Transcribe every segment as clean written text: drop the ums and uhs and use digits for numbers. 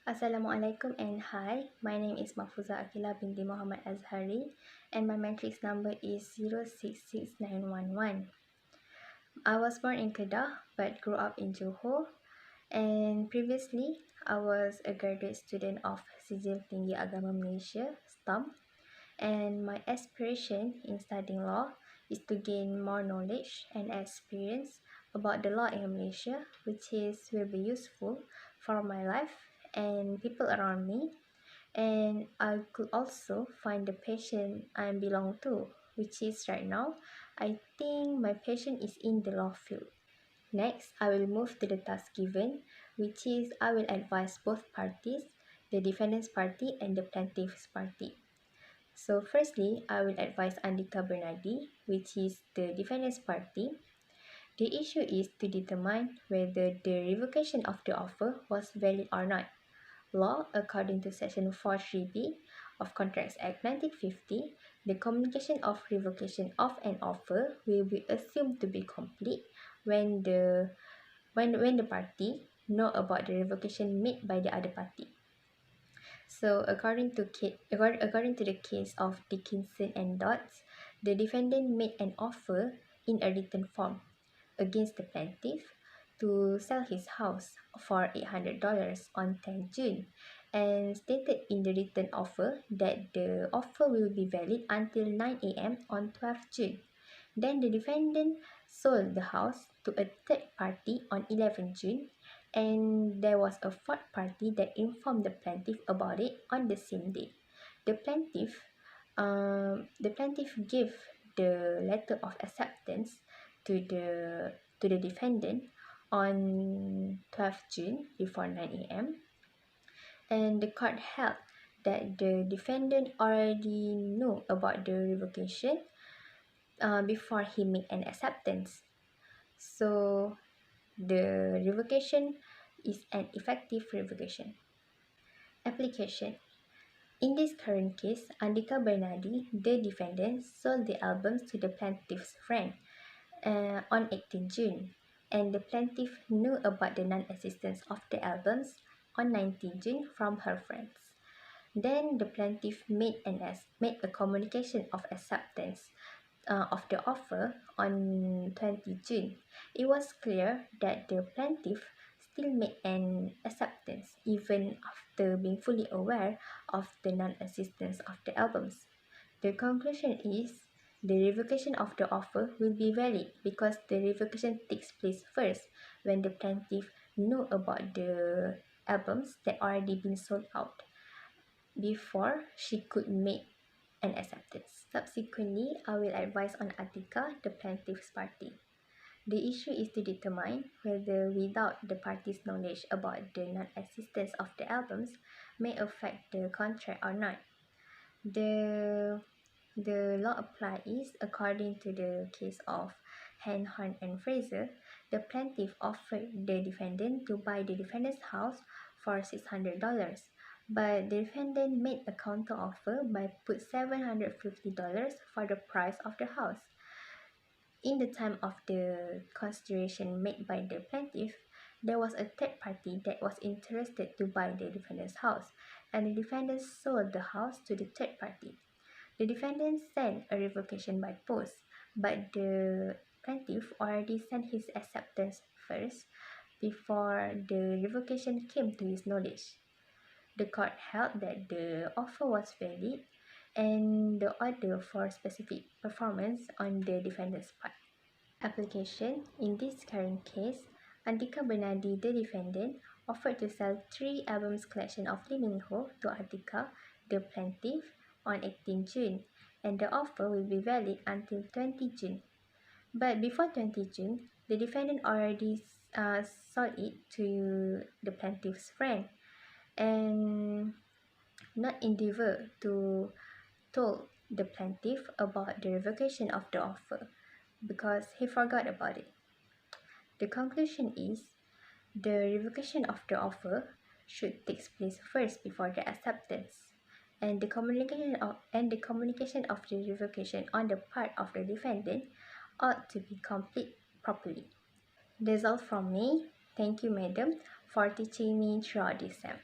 Assalamualaikum and hi, my name is Mahfuza Akila binti Muhammad Azhari and my matrix number is 066911. I was born in Kedah but grew up in Johor, and previously I was a graduate student of Sijil Tinggi Agama Malaysia (STAM), and my aspiration in studying law is to gain more knowledge and experience about the law in Malaysia, which will be useful for my life and people around me, and I could also find the passion I belong to, which is right now I think my passion is in the law field. Next, I will move to the task given, which is I will advise both parties, the defendant's party and the plaintiff's party. So firstly, I will advise Andika Bernardi, which is the defendant's party. The issue is to determine whether the revocation of the offer was valid or not. Law, according to Section 43B of Contracts Act 1950, the communication of revocation of an offer will be assumed to be complete when the party know about the revocation made by the other party. So according to the case of Dickinson and Dodds, the defendant made an offer in a written form against the plaintiff to sell his house for $800 on 10 June and stated in the written offer that the offer will be valid until 9 a.m. on 12 June. Then the defendant sold the house to a third party on 11 June, and there was a fourth party that informed the plaintiff about it on the same day. The plaintiff gave the letter of acceptance to the defendant on 12 June before 9 a.m. and the court held that the defendant already knew about the revocation before he made an acceptance. So the revocation is an effective revocation. Application. In this current case, Andika Bernardi, the defendant, sold the albums to the plaintiff's friend on 18 June, and the plaintiff knew about the non-existence of the albums on 19 June from her friends. Then the plaintiff made a communication of acceptance of the offer on 20 June. It was clear that the plaintiff still made an acceptance even after being fully aware of the non-existence of the albums. The conclusion is the revocation of the offer will be valid because the revocation takes place first when the plaintiff knew about the albums that already been sold out before she could make an acceptance. Subsequently, I will advise on Atika, the plaintiff's party. The issue is to determine whether without the party's knowledge about the non-existence of the albums may affect the contract or not. The law applied is, according to the case of Hanhorn and Fraser, the plaintiff offered the defendant to buy the defendant's house for $600, but the defendant made a counteroffer by put $750 for the price of the house. In the time of the consideration made by the plaintiff, there was a third party that was interested to buy the defendant's house, and the defendant sold the house to the third party. The defendant sent a revocation by post, but the plaintiff already sent his acceptance first before the revocation came to his knowledge. The court held that the offer was valid and the order for specific performance on the defendant's part. Application. In this current case, Andika Bernardi, the defendant, offered to sell 3 albums collection of Lee Min Ho to Atika, the plaintiff, on 18 June, and the offer will be valid until 20 June. But before 20 June, the defendant already sold it to the plaintiff's friend and not endeavor to told the plaintiff about the revocation of the offer because he forgot about it. The conclusion is the revocation of the offer should take place first before the acceptance, and the communication of the revocation on the part of the defendant ought to be complete properly. That's all from me. Thank you, madam, for teaching me throughout this sem.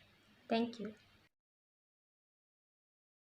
Thank you.